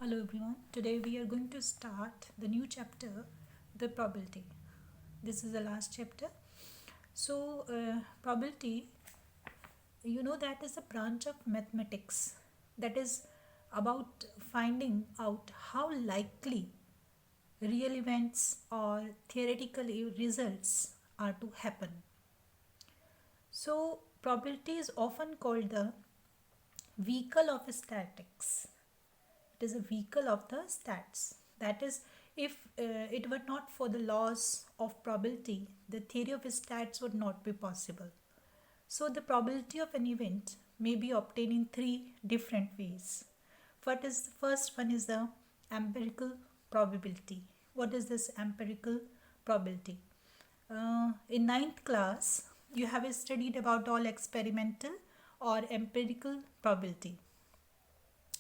Hello everyone. Today we are going to start the new chapter, the probability. This is the last chapter. Probability, that is a branch of mathematics that is about finding out how likely real events or theoretical results are to happen. So, probability is often called the vehicle of statistics. It is a vehicle of the stats. That is, if it were not for the laws of probability, the theory of stats would not be possible. So the probability of an event may be obtained in three different ways. First one is the empirical probability. What is this empirical probability? In ninth class, you have studied about all experimental or empirical probability.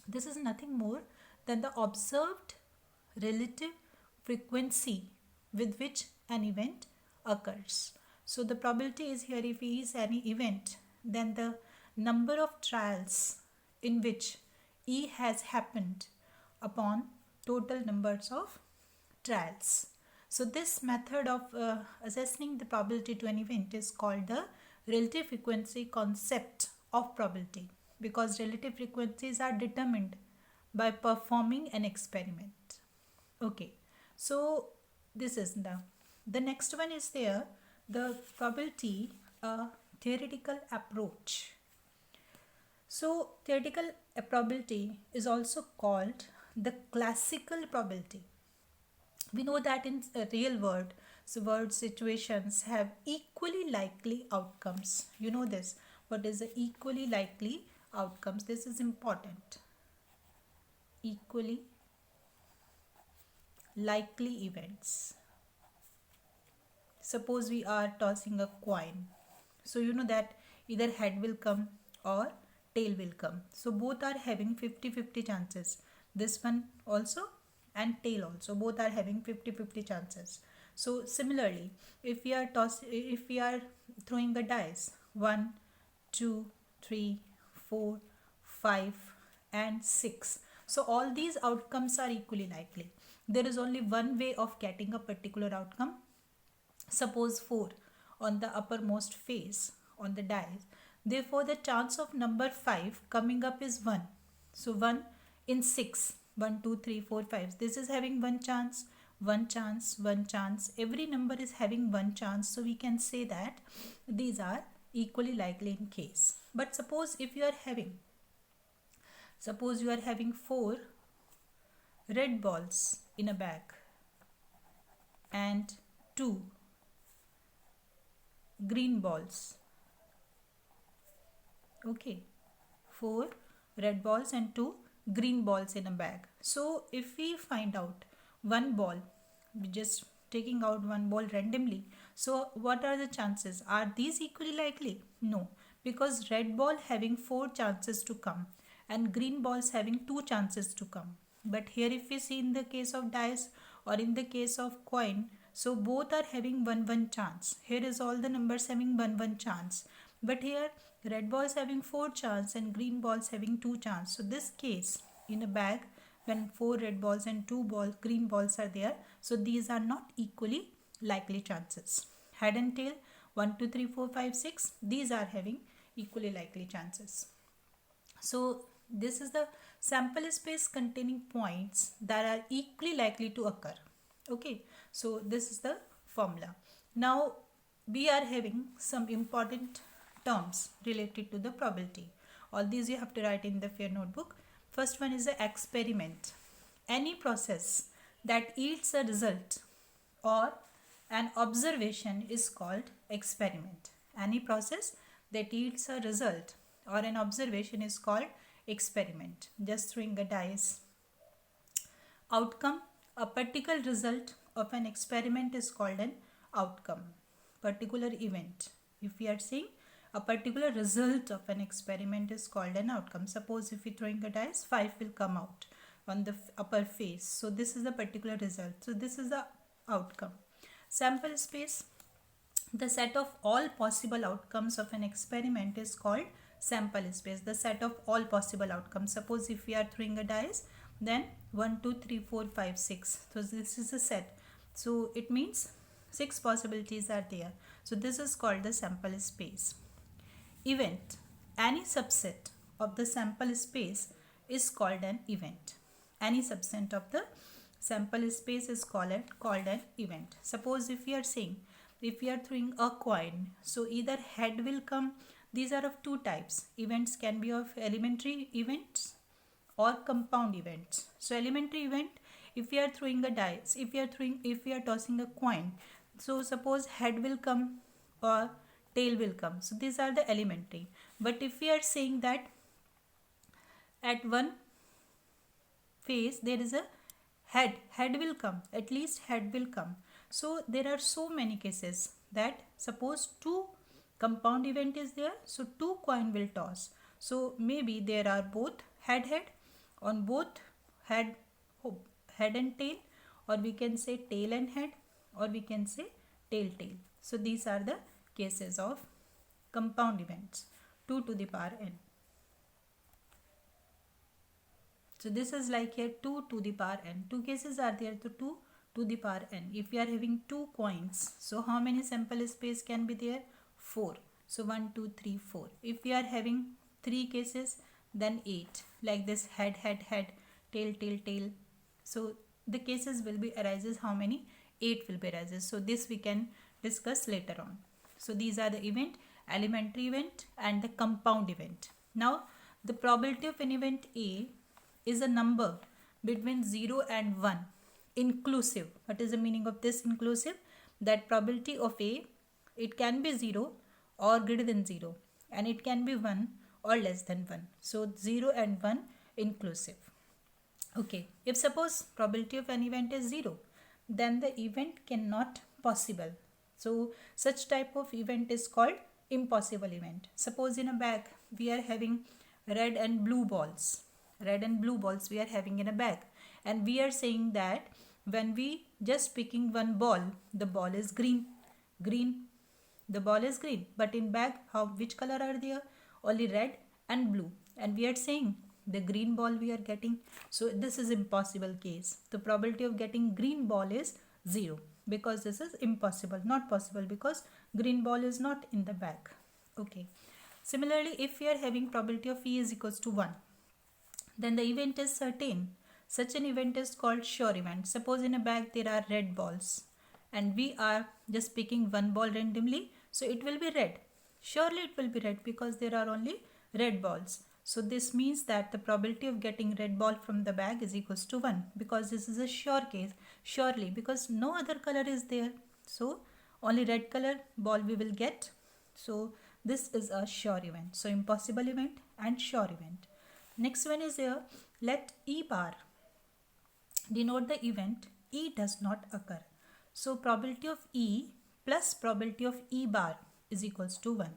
This is nothing more than the observed relative frequency with which an event occurs. So the probability is here, if E is any event, then the number of trials in which E has happened upon total numbers of trials. So this method of assessing the probability to an event is called the relative frequency concept of probability, because relative frequencies are determined by performing an experiment. Okay, so this is the next one is there, the probability theoretical approach. So theoretical probability is also called the classical probability. We know that in real world, situations have equally likely outcomes. You know this. What is the equally likely outcomes? This is important. Equally likely events. Suppose we are tossing a coin. So you know that either head will come or tail will come. So both are having 50-50 chances. This one also and tail also, both are having 50-50 chances. So similarly, if we are throwing a dice, 1, 2, 3, 4, 5 and 6, so all these outcomes are equally likely. There is only one way of getting a particular outcome. Suppose 4 on the uppermost face on the dice, therefore the chance of number 5 coming up is 1. So 1 in 6, 1, 2, 3, 4, 5. This is having one chance, one chance, one chance. Every number is having one chance. So we can say that these are equally likely in case. But suppose if you are having, suppose you are having 4 red balls in a bag and 2 green balls. Okay, 4 red balls and 2 green balls in a bag. So if we find out one ball, we just taking out one ball randomly, so what are the chances? Are these equally likely? No, because red ball having 4 chances to come and green balls having 2 chances to come. But here if we see in the case of dice or in the case of coin, so both are having 1 chance. Here is all the numbers having 1 chance. But here red balls having 4 chance and green balls having 2 chance. So this case in a bag, when 4 red balls and 2 green balls are there, so these are not equally likely chances. Head and tail, 1, 2, 3, 4, 5, 6, these are having equally likely chances. So this is the sample space containing points that are equally likely to occur. Okay, so this is the formula. Now we are having some important terms related to the probability. All these you have to write in the fair notebook. First one is the experiment. Any process that yields a result or an observation is called experiment. Any process that yields a result or an observation is called experiment. Just throwing a dice. Outcome, a particular result of an experiment is called an outcome. Particular event. If we are saying a particular result of an experiment is called an outcome. Suppose if we throwing a dice, 5 will come out on the upper face. So this is the particular result. So this is the outcome. Sample space. The set of all possible outcomes of an experiment is called sample space. The set of all possible outcomes. Suppose if we are throwing a dice, then 1 2 3 4 5 6. So this is a set, so it means 6 possibilities are there. So this is called the sample space. Event. Any subset of the sample space is called an event. Any subset of the sample space is called an event. Suppose if we are saying, if we are throwing a coin, so either head will come. These are of two types. Events can be of elementary events or compound events. So elementary event, if we are throwing a dice, if we are tossing a coin, so suppose head will come or tail will come. So these are the elementary. But if we are saying that at one phase there is a head will come, at least head will come. So there are so many cases that suppose two compound event is there, so two coin will toss. So maybe there are both head on both head and tail, or we can say tail and head, or we can say tail. So these are the cases of compound events, 2 to the power n. So this is like here 2 to the power n. Two cases are there, so 2 to the power n. If we are having two coins, so how many sample space can be there? 4. So 1 2 3 4. If we are having three cases, then 8. Like this, head, tail. So the cases will be arises how many? 8 will be arises. So this we can discuss later on. So these are the event, elementary event and the compound event. Now the probability of an event A is a number between 0 and 1 inclusive. What is the meaning of this inclusive? That probability of A, it can be 0 or greater than 0, and it can be 1 or less than 1. So 0 and 1 inclusive. Okay, if suppose probability of an event is 0, then the event cannot possible. So such type of event is called impossible event. Suppose in a bag we are having red and blue balls we are having in a bag, and we are saying that when we just picking one ball, the ball is green, the ball is green, but in bag which color are there? Only red and blue, and we are saying the green ball we are getting. So this is impossible case. The probability of getting green ball is 0, because this is impossible, not possible, because green ball is not in the bag. Okay. Similarly, if we are having probability of E is equals to 1, then the event is certain. Such an event is called sure event. Suppose in a bag there are red balls, and we are just picking one ball randomly, so it will be red. Surely it will be red, because there are only red balls. So this means that the probability of getting red ball from the bag is equals to 1, because this is a sure case. Surely, because no other color is there, so only red color ball we will get. So this is a sure event. So impossible event and sure event. Next one is here, let E bar denote the event E does not occur. So probability of E plus probability of E bar is equals to 1.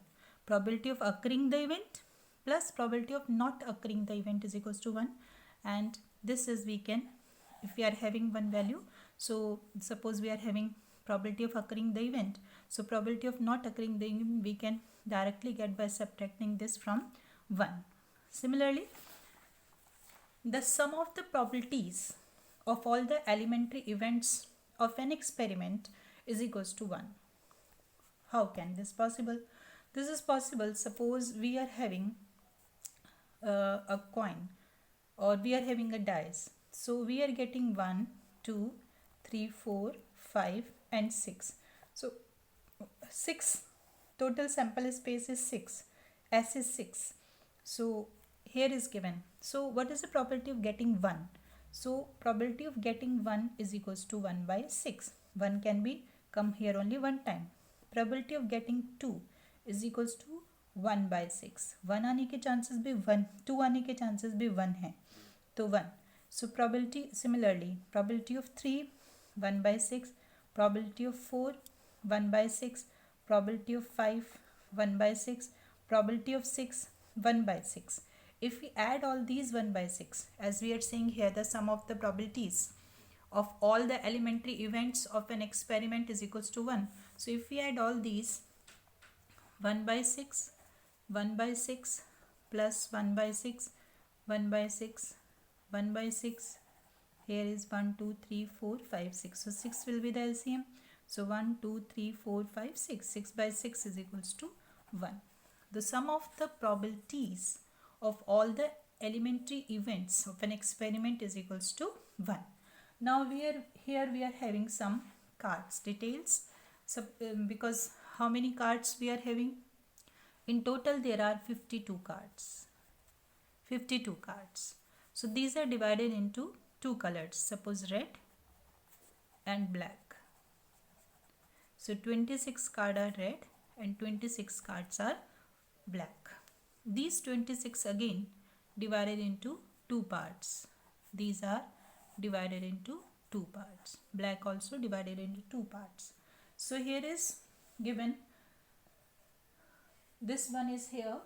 Probability of occurring the event plus probability of not occurring the event is equals to 1. And this is, we can, if we are having one value, so suppose we are having probability of occurring the event, so probability of not occurring the event we can directly get by subtracting this from 1. Similarly, the sum of the probabilities of all the elementary events of an experiment is equals to 1. How can this possible? This is possible. Suppose we are having a coin, or we are having a dice. So we are getting 1, 2, 3, 4, 5 and 6. So 6, total sample space is 6. S is 6. So here is given. So what is the probability of getting 1? So probability of getting 1 is equals to 1 by 6. 1 can be come here only one time. Probability of getting 2 is equals to 1 by 6. 1 आने के chances भी 1, 2 आने के chances भी 1 है, तो 1. So probability, similarly, probability of 3, 1 by 6. Probability of 4, 1 by 6. Probability of 5, 1 by 6. Probability of 6, 1 by 6. If we add all these 1 by 6, as we are saying here, the sum of the probabilities of all the elementary events of an experiment is equals to 1. So if we add all these, 1 by 6 plus 1 by 6, 1 by 6, 1 by 6. Here is 1, 2, 3, 4, 5, 6. So 6 will be the LCM. So 1, 2, 3, 4, 5, 6. 6 by 6 is equals to 1. The sum of the probabilities of all the elementary events of an experiment is equals to 1. Now we are having some cards details. So because how many cards we are having? In total there are 52 cards. 52 cards. So these are divided into two colors, suppose red and black. So 26 cards are red and 26 cards are black. These 26 again divided into two parts. These are divided into two parts. Black also divided into two parts. So here is given, this one is here.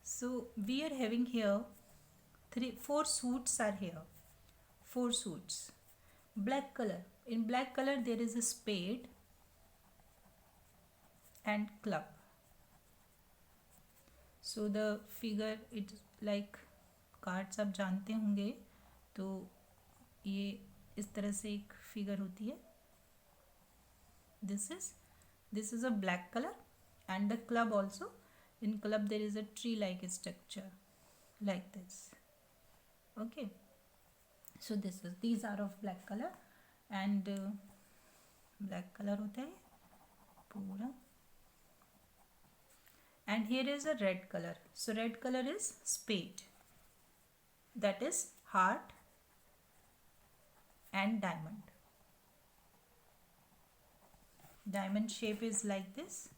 So we are having here 4 suits are here. 4 suits. Black color. In black color there is a spade and club. So the figure it's like cards आप जानते होंगे तो ये इस तरह से एक figure होती है. This is a black color and the club also. In club there is a tree like structure like this. Okay. So these are of black color and black color होता है पूरा. And here is a red color. So red color is spade. That is heart and diamond. Diamond shape is like this.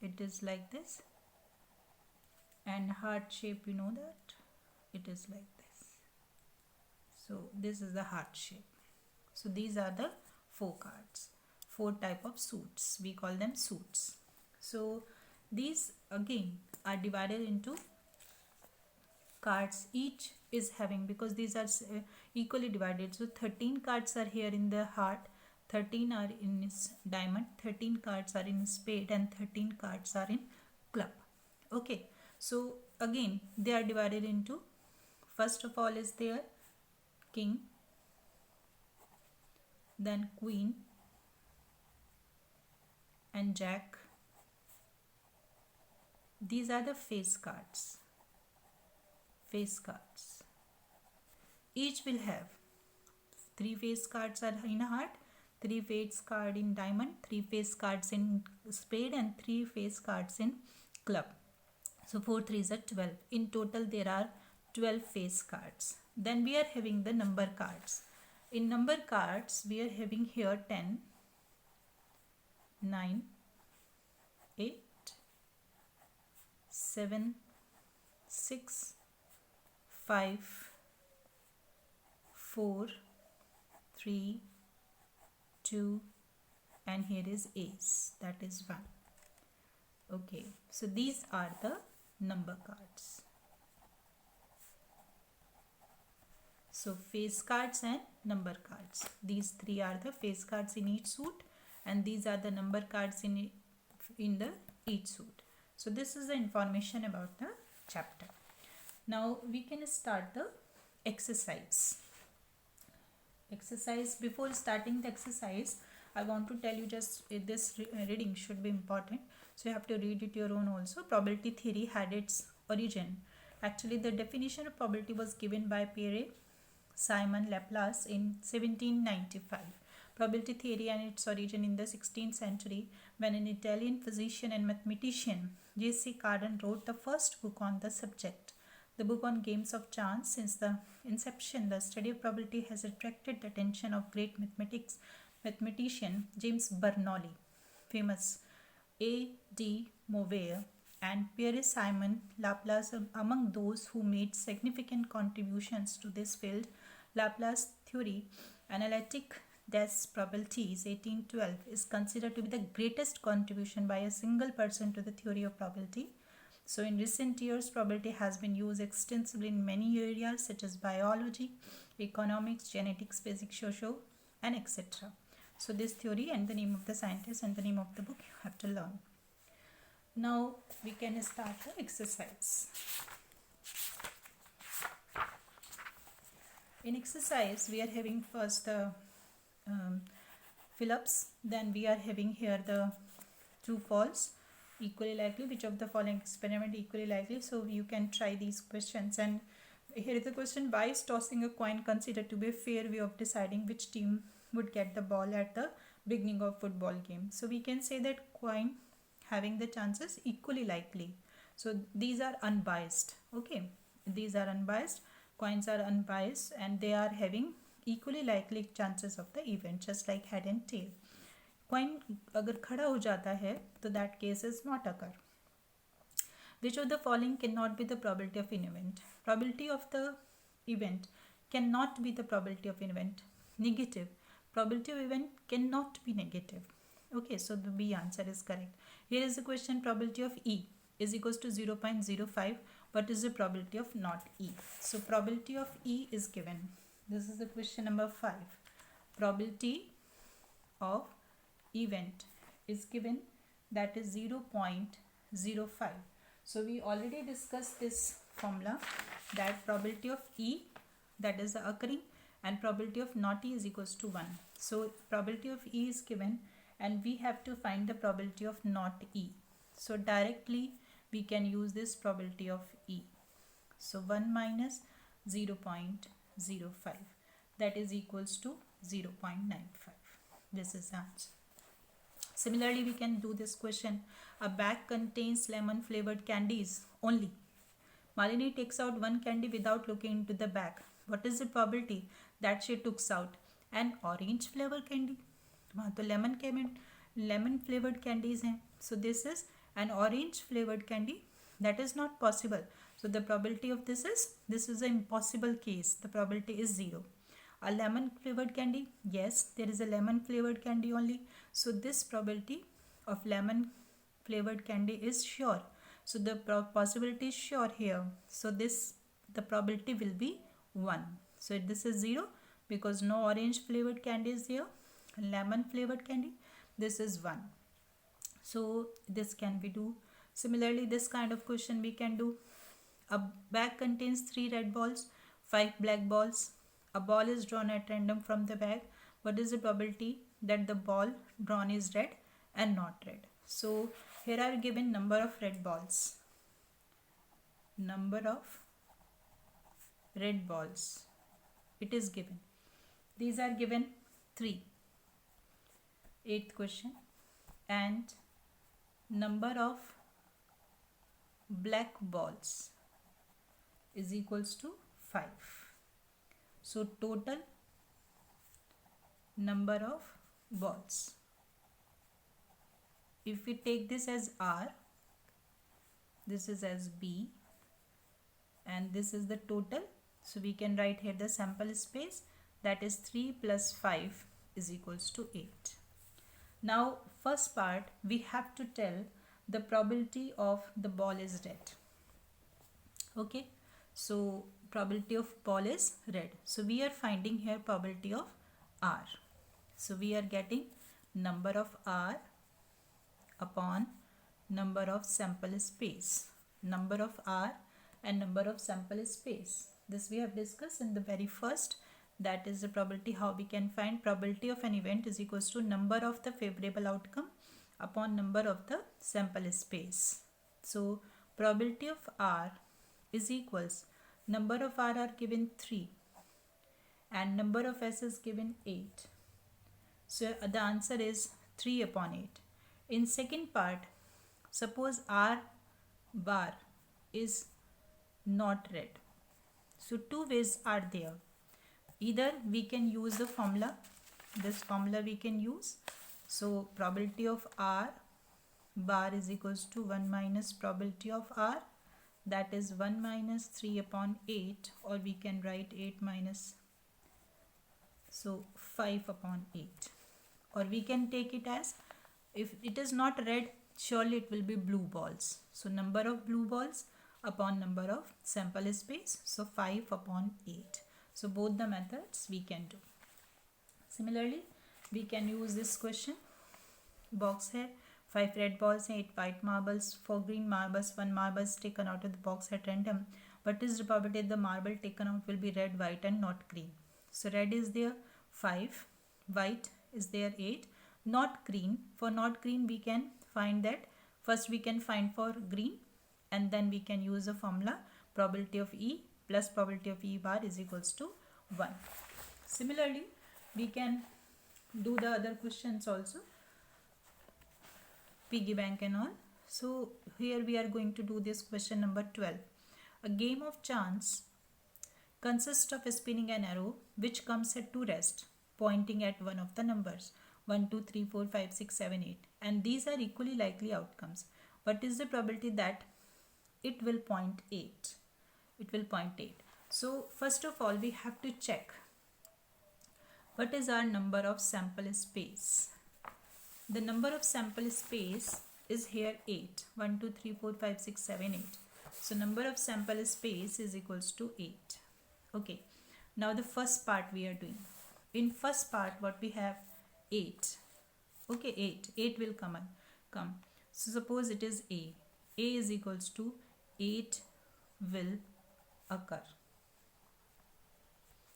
It is like this. And heart shape, you know that it is like this. So this is the heart shape. So these are the 4 cards, 4 type of suits. We call them suits. So these again are divided into cards. Each is having, because these are equally divided. So 13 cards are here in the heart, 13 are in diamond, 13 cards are in spade, and 13 cards are in club. Okay. So again they are divided into, first of all is there king, then queen and jack. These are the face cards. Face cards. Each will have 3 face cards are in heart, 3 face card in diamond, 3 face cards in spade, and 3 face cards in club. So 4 3s are 12. In total there are 12 face cards. Then we are having the number cards. In number cards we are having here 10, 9, 8, 7, 6, 5, 4, 3, 2, and here is ace, that is 1. Okay, so these are the number cards. So face cards and number cards. These 3 are the face cards in each suit, and these are the number cards in the each suit. So this is the information about the chapter. Now we can start the exercise. Before starting the exercise, I want to tell you just this reading should be important. So you have to read it your own also. Probability theory had its origin. Actually, the definition of probability was given by Pierre Simon Laplace in 1795. Probability theory and its origin in the 16th century, when an Italian physician and mathematician J.C. Cardan wrote the first book on the subject. The book on games of chance. Since the inception, the study of probability has attracted the attention of great mathematician James Bernoulli, famous A.D. Moivre, and Pierre-Simon Laplace among those who made significant contributions to this field. Laplace theory, analytic des probabilities 1812, is considered to be the greatest contribution by a single person to the theory of probability. So in recent years, probability has been used extensively in many areas such as biology, economics, genetics, physics, social, and etc. So this theory and the name of the scientist and the name of the book you have to learn. Now we can start the exercise. In exercise, we are having first the fill-ups, then we are having here the true false, equally likely, which of the following experiment equally likely. So you can try these questions. And here is the question: why is tossing a coin considered to be a fair way of deciding which team would get the ball at the beginning of football game? So we can say that coin having the chances equally likely. So these are unbiased. Okay, these are unbiased. Coins are unbiased and they are having equally likely chances of the event, just like head and tail. Coin अगर खड़ा हो जाता है तो that case is not occur. Which of the following cannot be the probability of an event? Probability of the event cannot be the probability of an event. Negative. Probability of event cannot be negative. Okay, so the B answer is correct. Here is the question: probability of E is equals to 0.05. What is the probability of not E? So probability of E is given. This is the question number 5. Probability of event is given, that is 0.05. So we already discussed this formula, that probability of E, that is the occurring, and probability of not E is equals to 1. So probability of E is given and we have to find the probability of not E. So directly we can use this probability of E. So 1 minus 0.05, that is equals to 0.95. This is the answer. Similarly, we can do this question: a bag contains lemon flavored candies only. Malini takes out one candy without looking into the bag. What is the probability that she took out an orange flavored candy? वहाँ तो lemon flavored candies हैं. So this is an orange flavored candy. That is not possible. So the probability of this is an impossible case. The probability is 0. A lemon flavored candy? Yes, there is a lemon flavored candy only. So this probability of lemon flavored candy is sure. So the possibility is sure here. So the probability will be 1. So this is 0 because no orange flavored candy is here. Lemon flavored candy, this is 1. So this can be do. Similarly, this kind of question we can do: a bag contains 3 red balls, 5 black balls. A ball is drawn at random from the bag. What is the probability that the ball drawn is red and not red? So here are given number of red balls. Number of red balls. It is given. These are given 3. 8th question. And number of black balls is equals to 5. So total number of balls, if we take this as R, this is as B, and this is the total, so we can write here the sample space, that is 3 plus 5 is equals to 8. Now first part, we have to tell the probability of the ball is red. Okay, so probability of ball is red. So we are finding here probability of R. So we are getting number of R upon number of sample space. Number of R and number of sample space. This we have discussed in the very first. That is the probability. How we can find probability of an event is equals to number of the favorable outcome upon number of the sample space. So probability of R is equals, number of R are given 3 and number of S is given 8. So the answer is 3 upon 8. In second part, suppose R bar is not red. So two ways are there. Either we can use the formula, this formula we can use. So probability of R bar is equals to 1 minus probability of R, that is 1 minus 3 upon 8, or we can write 8 minus, so 5 upon 8. Or we can take it as, if it is not red, surely it will be blue balls. So number of blue balls upon number of sample space, so 5 upon 8. So both the methods we can do. Similarly, we can use this question box here: 5 red balls, 8 white marbles, 4 green marbles, 1 marble is taken out of the box at random. What is the probability the marble taken out will be red, white and not green? So red is there 5, white is there 8, not green. For not green we can find that first we can find for green and then we can use the formula probability of E plus probability of E bar is equals to 1. Similarly, we can do the other questions also, piggy bank and all. So here we are going to do this question number 12. A game of chance consists of spinning an arrow which comes at two rest pointing at one of the numbers 1, 2, 3, 4, 5, 6, 7, 8 and these are equally likely outcomes. What is the probability that it will point 8? It will point 8. So first of all we have to check what is our number of sample space. The number of sample space is here 8. 1, 2, 3, 4, 5, 6, 7, 8. So number of sample space is equals to 8. Okay. Now the first part we are doing. In first part what we have 8. Okay, 8. 8 will come. So suppose it is A. A is equals to 8 will occur.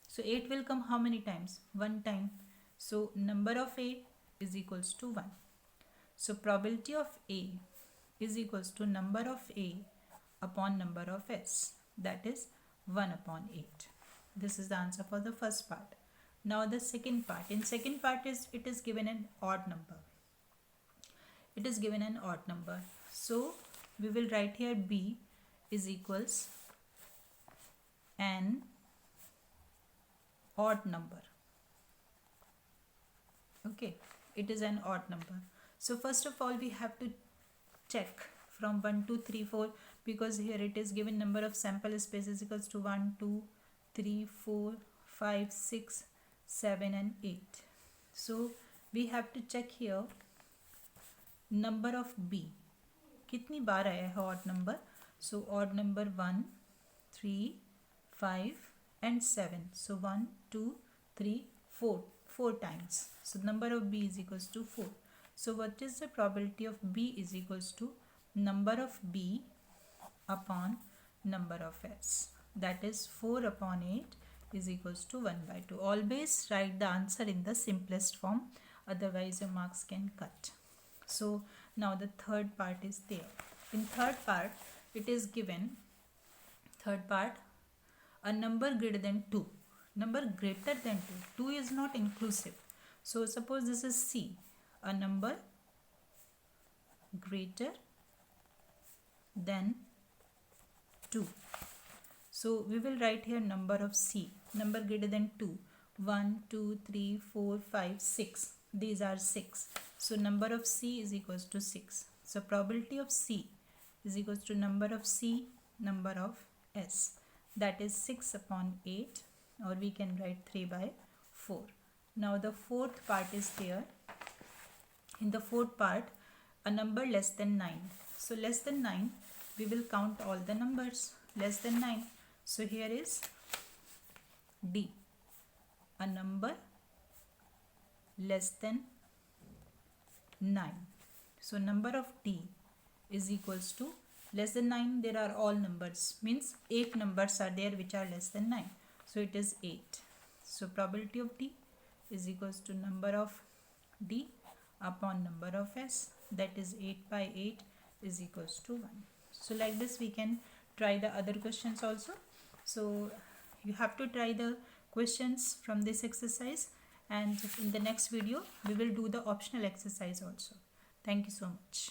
So 8 will come how many times? 1 time. So number of A is equals to 1. So probability of A is equals to number of A upon number of S. That is 1 upon 8. This is the answer for the first part. Now the second part. In second part it is given an odd number. It is given an odd number. So we will write here B is equals an odd number. Okay, it is an odd number. So first of all we have to check from 1, 2, 3, 4 because here it is given number of sample space is equals to 1, 2, 3, 4, 5, 6, 7 and 8. So we have to check here number of B. कितनी बार आया है odd number? So odd number 1, 3, 5 and 7. So 1, 2, 3, 4. 4 times. So number of B is equals to 4. So what is the probability of B is equals to number of B upon number of S? That is 4 upon 8 is equals to 1 by 2. Always write the answer in the simplest form, otherwise your marks can cut. So now the third part is there. In third part it is given, third part, a number greater than 2. Number greater than 2. 2 is not inclusive. So suppose this is C, a number greater than 2. So we will write here number of C, number greater than 2. 1, 2, 3, 4, 5, 6. These are 6. So number of C is equals to 6. So probability of C is equals to number of C, number of S. That is 6 upon 8, or we can write 3 by 4. Now the fourth part is there. In the fourth part, a number less than 9. So less than 9, we will count all the numbers less than 9. So here is D, a number less than 9. So number of D is equals to less than 9. There are all numbers, means 8 numbers are there which are less than 9. So it is 8. So probability of D is equals to number of D upon number of S. That is 8 by 8 is equals to 1. So like this we can try the other questions also. So you have to try the questions from this exercise, and in the next video we will do the optional exercise also. Thank you so much.